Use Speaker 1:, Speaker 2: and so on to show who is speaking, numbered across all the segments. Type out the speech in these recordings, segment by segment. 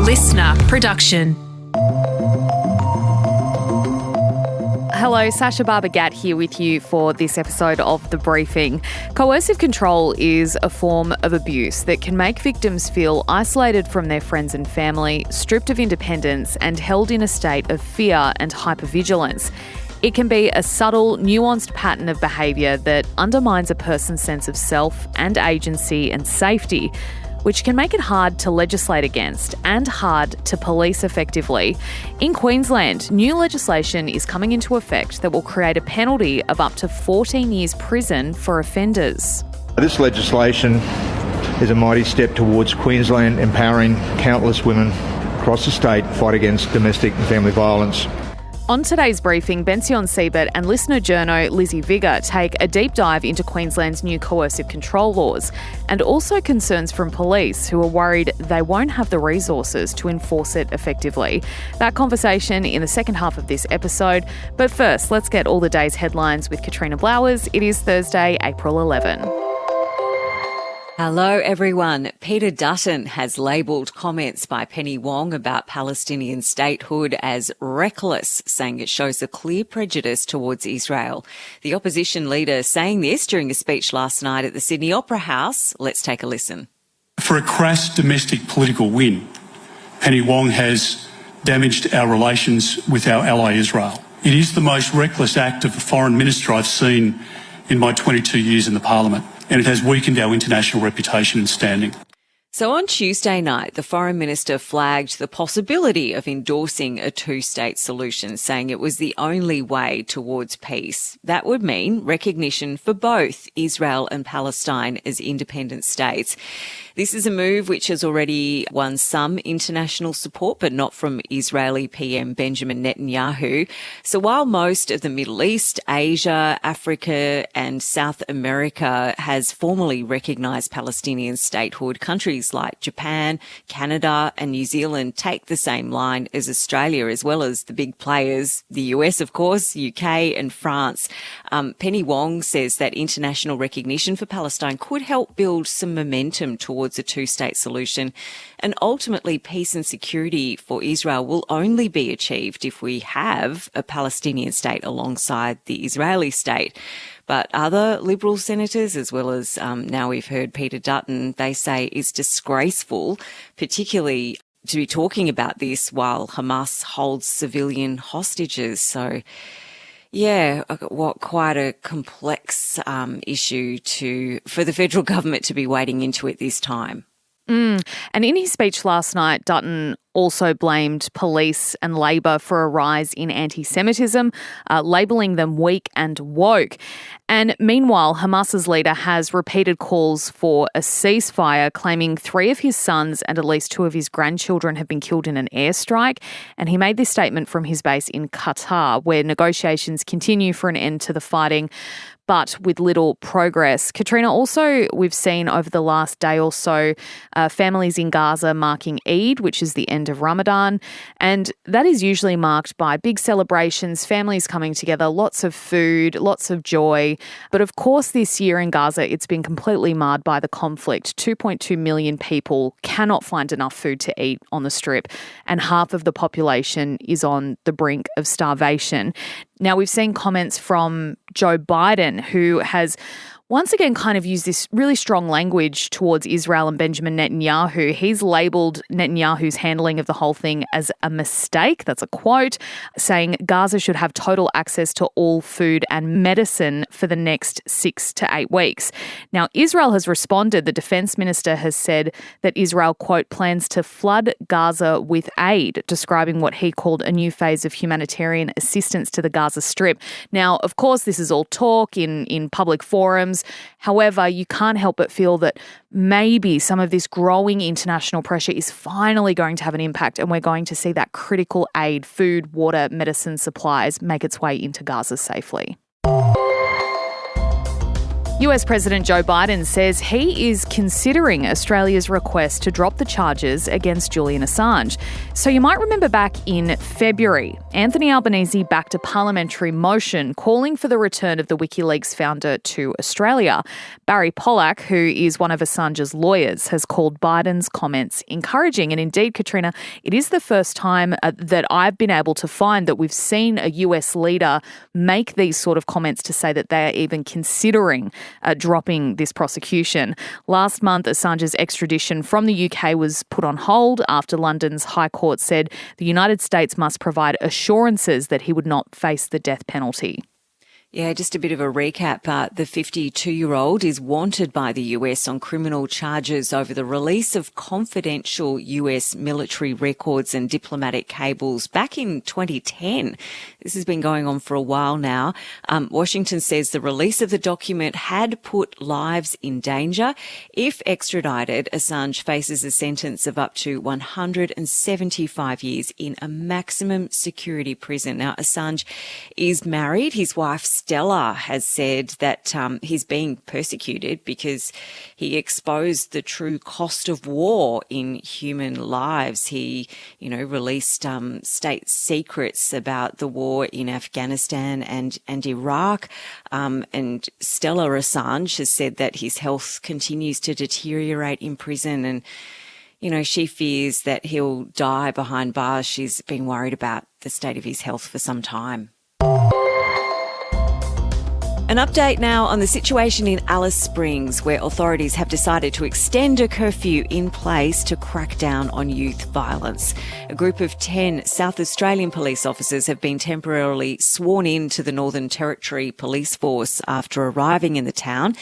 Speaker 1: listener production.
Speaker 2: Hello, Sasha Barbagat here with you for this episode of The Briefing. Coercive control is a form of abuse that can make victims feel isolated from their friends and family, stripped of independence, and held in a state of fear and hypervigilance. It can be a subtle, nuanced pattern of behaviour that undermines a person's sense of self and agency and safety, which can make it hard to legislate against and hard to police effectively. In Queensland, new legislation is coming into effect that will create a penalty of up to 14 years prison for offenders.
Speaker 3: This legislation is a mighty step towards Queensland empowering countless women across the state fight against domestic and family violence.
Speaker 2: On today's briefing, Bension Siebert and LiSTNR journo Lizzie Vigar take a deep dive into Queensland's new coercive control laws and also concerns from police who are worried they won't have the resources to enforce it effectively. That conversation in the second half of this episode. But first, let's get all the day's headlines with Katrina Blowers. It is Thursday, April 11.
Speaker 4: Hello, everyone. Peter Dutton has labelled comments by Penny Wong about Palestinian statehood as reckless, saying it shows a clear prejudice towards Israel. The opposition leader saying this during a speech last night at the Sydney Opera House. Let's take a listen.
Speaker 5: For a crass domestic political win, Penny Wong has damaged our relations with our ally Israel. It is the most reckless act of a foreign minister I've seen in my 22 years in the parliament, and it has weakened our international reputation and standing.
Speaker 4: So on Tuesday night, the Foreign Minister flagged the possibility of endorsing a two-state solution, saying it was the only way towards peace. That would mean recognition for both Israel and Palestine as independent states. This is a move which has already won some international support, but not from Israeli PM Benjamin Netanyahu. So while most of the Middle East, Asia, Africa and South America has formally recognised Palestinian statehood, countries like Japan, Canada and New Zealand take the same line as Australia, as well as the big players, the US, of course, UK and France. Penny Wong says that international recognition for Palestine could help build some momentum towards a two-state solution, and ultimately peace and security for Israel will only be achieved if we have a Palestinian state alongside the Israeli state. But other Liberal senators, as well as now we've heard Peter Dutton, they say it's disgraceful, particularly to be talking about this while Hamas holds civilian hostages. So, yeah, quite a complex issue for the federal government to be wading into it this time.
Speaker 2: And in his speech last night, Dutton also blamed police and Labor for a rise in anti-Semitism, labelling them weak and woke. And meanwhile, Hamas's leader has repeated calls for a ceasefire, claiming 3 of his sons and at least 2 of his grandchildren have been killed in an airstrike. And he made this statement from his base in Qatar, where negotiations continue for an end to the fighting, but with little progress. Katrina, also we've seen over the last day or so families in Gaza marking Eid, which is the end of Ramadan, and that is usually marked by big celebrations, families coming together, lots of food, lots of joy. But of course this year in Gaza it's been completely marred by the conflict. 2.2 million people cannot find enough food to eat on the Strip, and half of the population is on the brink of starvation. Now, we've seen comments from Joe Biden, who has once again kind of used this really strong language towards Israel and Benjamin Netanyahu. He's labelled Netanyahu's handling of the whole thing as a mistake. That's a quote, saying Gaza should have total access to all food and medicine for the next 6 to 8 weeks. Now, Israel has responded. The defence minister has said that Israel, quote, plans to flood Gaza with aid, describing what he called a new phase of humanitarian assistance to the Gaza Strip. Now, of course, this is all talk in public forums. However, you can't help but feel that maybe some of this growing international pressure is finally going to have an impact, and we're going to see that critical aid, food, water, medicine supplies make its way into Gaza safely. US President Joe Biden says he is considering Australia's request to drop the charges against Julian Assange. So you might remember back in February, Anthony Albanese backed a parliamentary motion calling for the return of the WikiLeaks founder to Australia. Barry Pollack, who is one of Assange's lawyers, has called Biden's comments encouraging. And indeed, Katrina, it is the first time that I've been able to find that we've seen a US leader make these sort of comments to say that they are even considering dropping this prosecution. Last month, Assange's extradition from the UK was put on hold after London's High Court said the United States must provide assurances that he would not face the death penalty.
Speaker 4: Yeah, just a bit of a recap. The 52-year-old is wanted by the US on criminal charges over the release of confidential US military records and diplomatic cables back in 2010. This has been going on for a while now. Washington says the release of the document had put lives in danger. If extradited, Assange faces a sentence of up to 175 years in a maximum security prison. Now, Assange is married. His wife, Stella, has said that he's being persecuted because he exposed the true cost of war in human lives. He, released state secrets about the war in Afghanistan and Iraq. And Stella Assange has said that his health continues to deteriorate in prison, and she fears that he'll die behind bars. She's been worried about the state of his health for some time. An update now on the situation in Alice Springs, where authorities have decided to extend a curfew in place to crack down on youth violence. A group of 10 South Australian police officers have been temporarily sworn in to the Northern Territory Police Force after arriving in the town.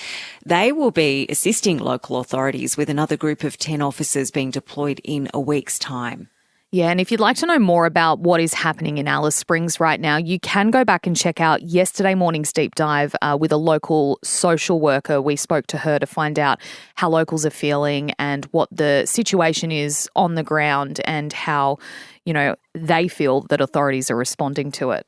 Speaker 4: They will be assisting local authorities, with another group of 10 officers being deployed in a week's time.
Speaker 2: Yeah, and if you'd like to know more about what is happening in Alice Springs right now, you can go back and check out yesterday morning's deep dive with a local social worker. We spoke to her to find out how locals are feeling and what the situation is on the ground and how, they feel that authorities are responding to it.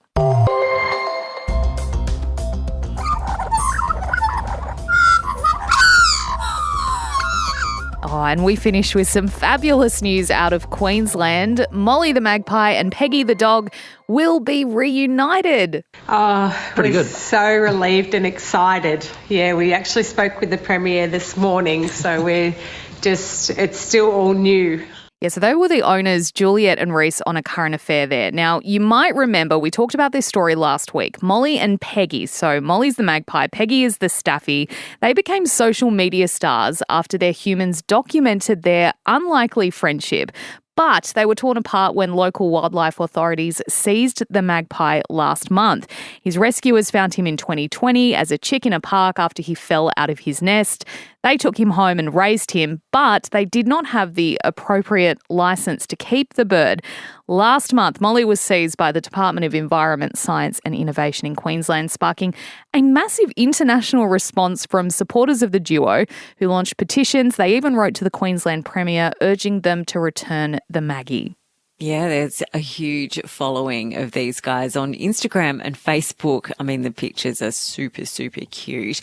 Speaker 2: Oh, and we finish with some fabulous news out of Queensland. Molly the magpie and Peggy the dog will be reunited.
Speaker 1: Oh,
Speaker 6: pretty good.
Speaker 1: So relieved and excited. Yeah, we actually spoke with the Premier this morning, so it's still all new.
Speaker 2: Yeah, so they were the owners, Juliet and Reese, on A Current Affair there. Now, you might remember we talked about this story last week. Molly and Peggy, so Molly's the magpie, Peggy is the staffy. They became social media stars after their humans documented their unlikely friendship. But they were torn apart when local wildlife authorities seized the magpie last month. His rescuers found him in 2020 as a chick in a park after he fell out of his nest. They took him home and raised him, but they did not have the appropriate licence to keep the bird. Last month, Molly was seized by the Department of Environment, Science and Innovation in Queensland, sparking a massive international response from supporters of the duo who launched petitions. They even wrote to the Queensland Premier urging them to return the Maggie.
Speaker 4: Yeah, there's a huge following of these guys on Instagram and Facebook. I mean, the pictures are super, super cute.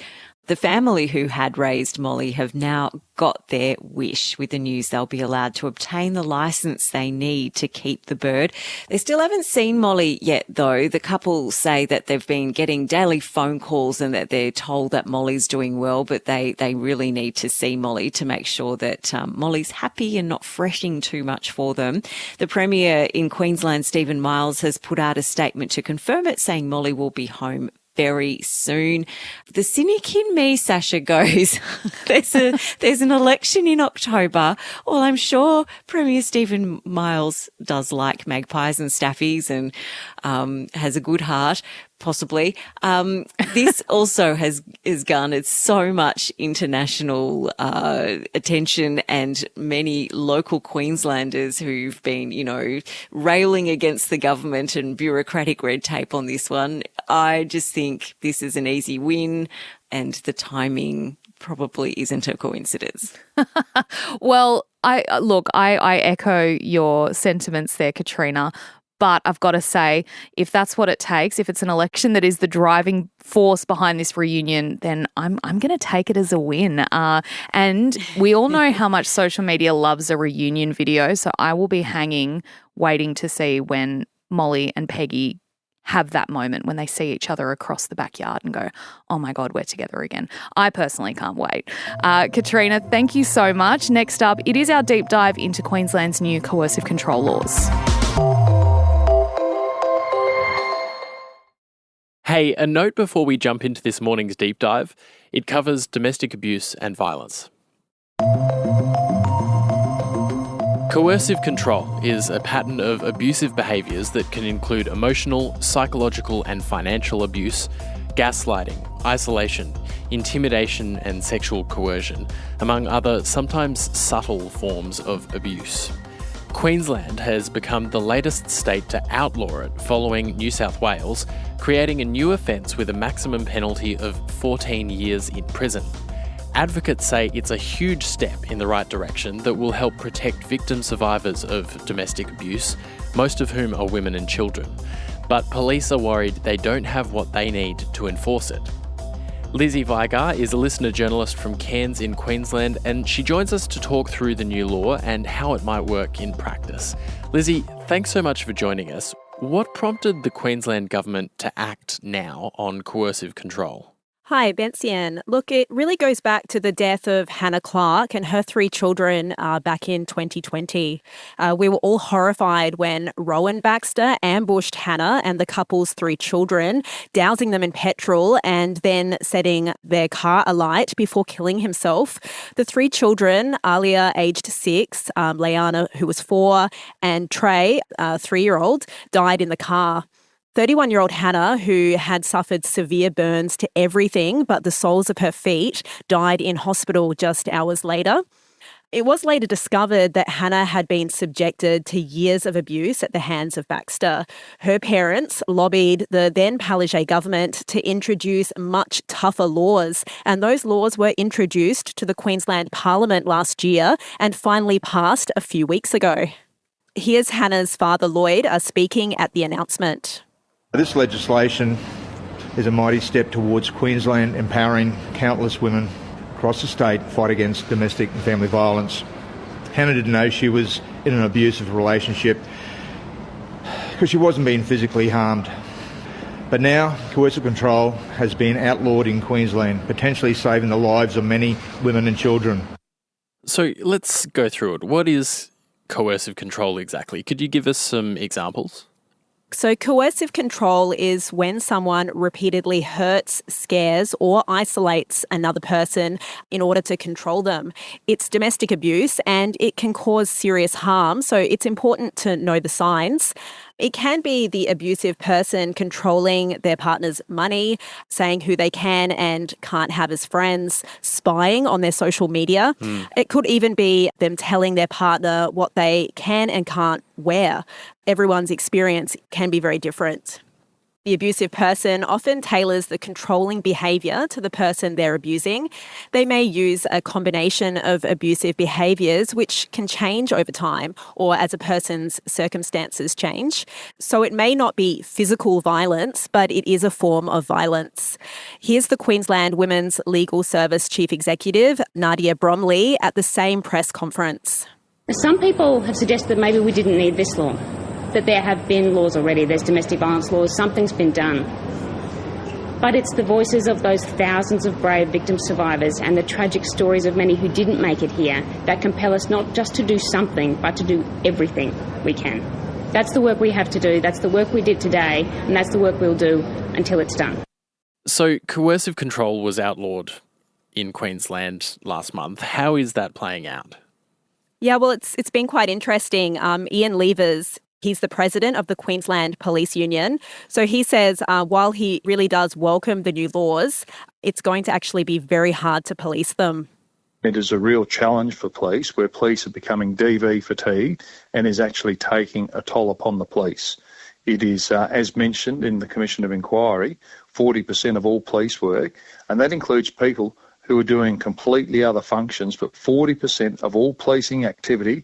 Speaker 4: The family who had raised Molly have now got their wish with the news they'll be allowed to obtain the licence they need to keep the bird. They still haven't seen Molly yet, though. The couple say that they've been getting daily phone calls and that they're told that Molly's doing well, but they really need to see Molly to make sure that Molly's happy and not fretting too much for them. The Premier in Queensland, Stephen Miles, has put out a statement to confirm it, saying Molly will be home very soon. The cynic in me, Sasha, goes, there's an election in October. Well, I'm sure Premier Stephen Miles does like magpies and staffies and has a good heart, possibly. This also has garnered so much international attention, and many local Queenslanders who've been, railing against the government and bureaucratic red tape on this one. I just think this is an easy win, and the timing probably isn't a coincidence.
Speaker 2: Well, I echo your sentiments there, Katrina. But I've got to say, if that's what it takes, if it's an election that is the driving force behind this reunion, then I'm going to take it as a win. And we all know how much social media loves a reunion video, so I will be hanging, waiting to see when Molly and Peggy have that moment when they see each other across the backyard and go, oh my God, we're together again. I personally can't wait. Katrina, thank you so much. Next up, it is our deep dive into Queensland's new coercive control laws.
Speaker 6: Hey, a note before we jump into this morning's deep dive. It covers domestic abuse and violence. Coercive control is a pattern of abusive behaviours that can include emotional, psychological and financial abuse, gaslighting, isolation, intimidation and sexual coercion, among other sometimes subtle forms of abuse. Queensland has become the latest state to outlaw it following New South Wales, creating a new offence with a maximum penalty of 14 years in prison. Advocates say it's a huge step in the right direction that will help protect victim survivors of domestic abuse, most of whom are women and children. But police are worried they don't have what they need to enforce it. Lizzie Vigar is a listener journalist from Cairns in Queensland, and she joins us to talk through the new law and how it might work in practice. Lizzie, thanks so much for joining us. What prompted the Queensland government to act now on coercive control?
Speaker 7: Hi, Bension. Look, it really goes back to the death of Hannah Clark and her 3 children back in 2020. We were all horrified when Rowan Baxter ambushed Hannah and the couple's 3 children, dousing them in petrol and then setting their car alight before killing himself. The 3 children, Alia, aged 6, Leanna, who was 4, and Trey, 3-year-old, died in the car. 31-year-old Hannah, who had suffered severe burns to everything but the soles of her feet, died in hospital just hours later. It was later discovered that Hannah had been subjected to years of abuse at the hands of Baxter. Her parents lobbied the then Palaszczuk government to introduce much tougher laws, and those laws were introduced to the Queensland Parliament last year and finally passed a few weeks ago. Here's Hannah's father, Lloyd, speaking at the announcement.
Speaker 3: This legislation is a mighty step towards Queensland empowering countless women across the state fight against domestic and family violence. Hannah didn't know she was in an abusive relationship because she wasn't being physically harmed. But now coercive control has been outlawed in Queensland, potentially saving the lives of many women and children.
Speaker 6: So let's go through it. What is coercive control exactly? Could you give us some examples?
Speaker 7: So coercive control is when someone repeatedly hurts, scares or isolates another person in order to control them. It's domestic abuse and it can cause serious harm, so it's important to know the signs. It can be the abusive person controlling their partner's money, saying who they can and can't have as friends, spying on their social media. It could even be them telling their partner what they can and can't wear. Everyone's experience can be very different. The abusive person often tailors the controlling behaviour to the person they're abusing. They may use a combination of abusive behaviours which can change over time or as a person's circumstances change. So it may not be physical violence, but it is a form of violence. Here's the Queensland Women's Legal Service Chief Executive, Nadia Bromley, at the same press conference.
Speaker 8: Some people have suggested maybe we didn't need this law, that there have been laws already, there's domestic violence laws, something's been done. But it's the voices of those thousands of brave victim survivors and the tragic stories of many who didn't make it here that compel us not just to do something, but to do everything we can. That's the work we have to do, that's the work we did today, and that's the work we'll do until it's done.
Speaker 6: So coercive control was outlawed in Queensland last month. How is that playing out?
Speaker 7: Yeah, well, it's been quite interesting. Ian Levers, he's the president of the Queensland Police Union. So he says while he really does welcome the new laws, it's going to actually be very hard to police them.
Speaker 9: It is a real challenge for police where police are becoming DV fatigued and is actually taking a toll upon the police. It is, as mentioned in the Commission of Inquiry, 40% of all police work, and that includes people who are doing completely other functions, but 40% of all policing activity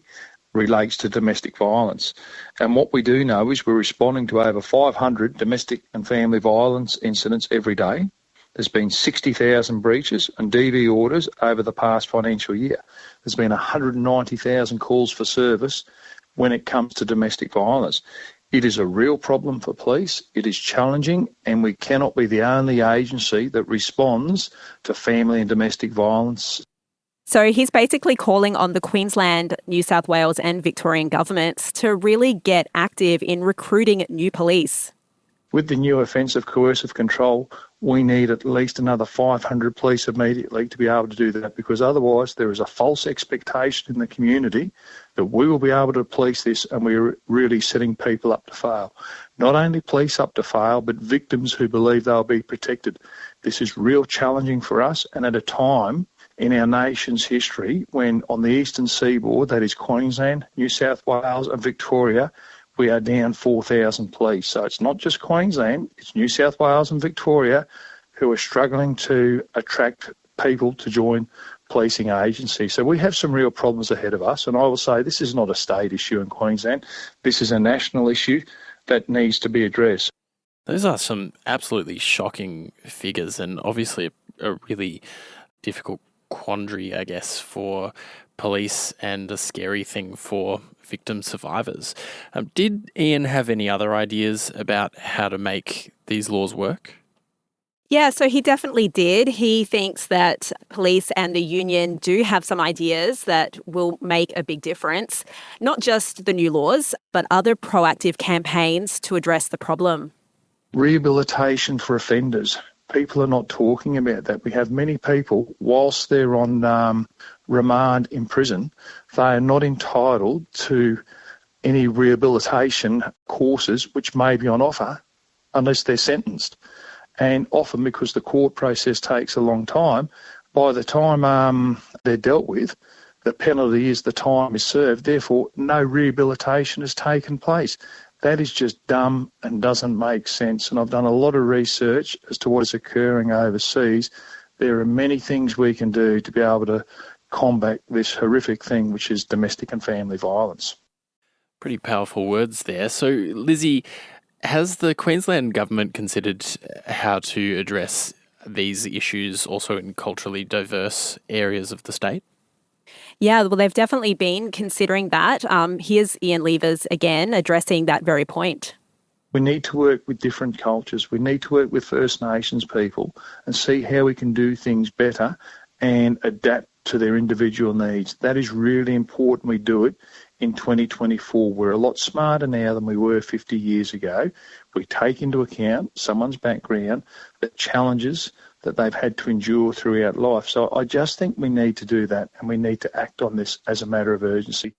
Speaker 9: relates to domestic violence. And what we do know is we're responding to over 500 domestic and family violence incidents every day. There's been 60,000 breaches and DV orders over the past financial year. There's been 190,000 calls for service when it comes to domestic violence. It is a real problem for police. It is challenging, and we cannot be the only agency that responds to family and domestic violence.
Speaker 7: So he's basically calling on the Queensland, New South Wales and Victorian governments to really get active in recruiting new police.
Speaker 9: With the new offence of coercive control, we need at least another 500 police immediately to be able to do that, because otherwise there is a false expectation in the community that we will be able to police this, and we're really setting people up to fail. Not only police up to fail, but victims who believe they'll be protected. This is real challenging for us, and at a time in our nation's history when on the eastern seaboard, that is Queensland, New South Wales and Victoria, we are down 4,000 police. So it's not just Queensland, it's New South Wales and Victoria who are struggling to attract people to join policing agencies. So we have some real problems ahead of us, and I will say this is not a state issue in Queensland. This is a national issue that needs to be addressed.
Speaker 6: Those are some absolutely shocking figures, and obviously a really difficult quandary, I guess, for police, and a scary thing for victim survivors. Did Ian have any other ideas about how to make these laws work?
Speaker 7: Yeah, so he definitely did. He thinks that police and the union do have some ideas that will make a big difference. Not just the new laws, but other proactive campaigns to address the problem.
Speaker 9: Rehabilitation for offenders. People are not talking about that. We have many people, whilst they're on remand in prison, they are not entitled to any rehabilitation courses which may be on offer unless they're sentenced. And often, because the court process takes a long time, by the time they're dealt with, the penalty is the time is served. Therefore, no rehabilitation has taken place. That is just dumb and doesn't make sense. And I've done a lot of research as to what is occurring overseas. There are many things we can do to be able to combat this horrific thing, which is domestic and family violence.
Speaker 6: Pretty powerful words there. So, Lizzie, has the Queensland government considered how to address these issues also in culturally diverse areas of the state?
Speaker 7: Yeah, well, they've definitely been considering that. Here's Ian Levers again addressing that very point.
Speaker 9: We need to work with different cultures. We need to work with First Nations people and see how we can do things better and adapt to their individual needs. That is really important we do it in 2024. We're a lot smarter now than we were 50 years ago. We take into account someone's background, the challenges that they've had to endure throughout life. So I just think we need to do that, and we need to act on this as a matter of urgency.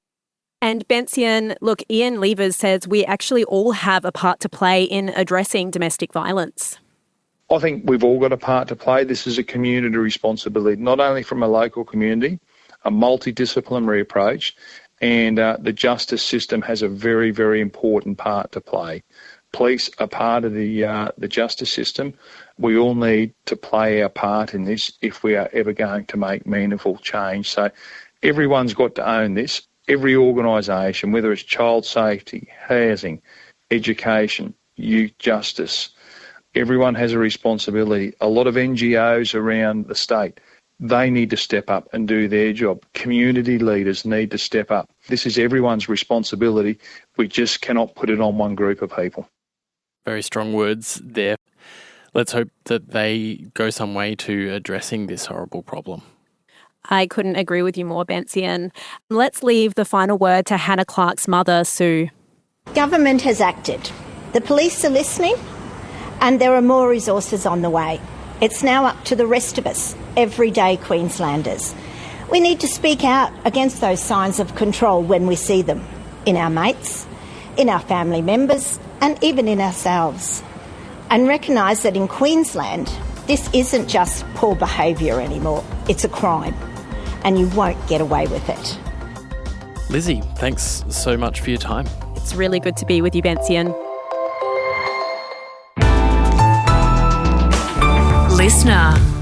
Speaker 7: And Bension, look, Ian Levers says we actually all have a part to play in addressing domestic violence.
Speaker 9: I think we've all got a part to play. This is a community responsibility, not only from a local community, a multidisciplinary approach, and the justice system has a very, very important part to play. Police are part of the justice system. We all need to play our part in this if we are ever going to make meaningful change. So everyone's got to own this. Every organisation, whether it's child safety, housing, education, youth justice, everyone has a responsibility. A lot of NGOs around the state, they need to step up and do their job. Community leaders need to step up. This is everyone's responsibility. We just cannot put it on one group of people.
Speaker 6: Very strong words there. Let's hope that they go some way to addressing this horrible problem.
Speaker 7: I couldn't agree with you more, Bension. Let's leave the final word to Hannah Clark's mother, Sue.
Speaker 10: Government has acted. The police are listening, and there are more resources on the way. It's now up to the rest of us, everyday Queenslanders. We need to speak out against those signs of control when we see them, in our mates, in our family members, and even in ourselves. And recognise that in Queensland, this isn't just poor behaviour anymore. It's a crime, and you won't get away with it.
Speaker 6: Lizzie, thanks so much for your time.
Speaker 7: It's really good to be with you, Bension.
Speaker 11: LiSTNR.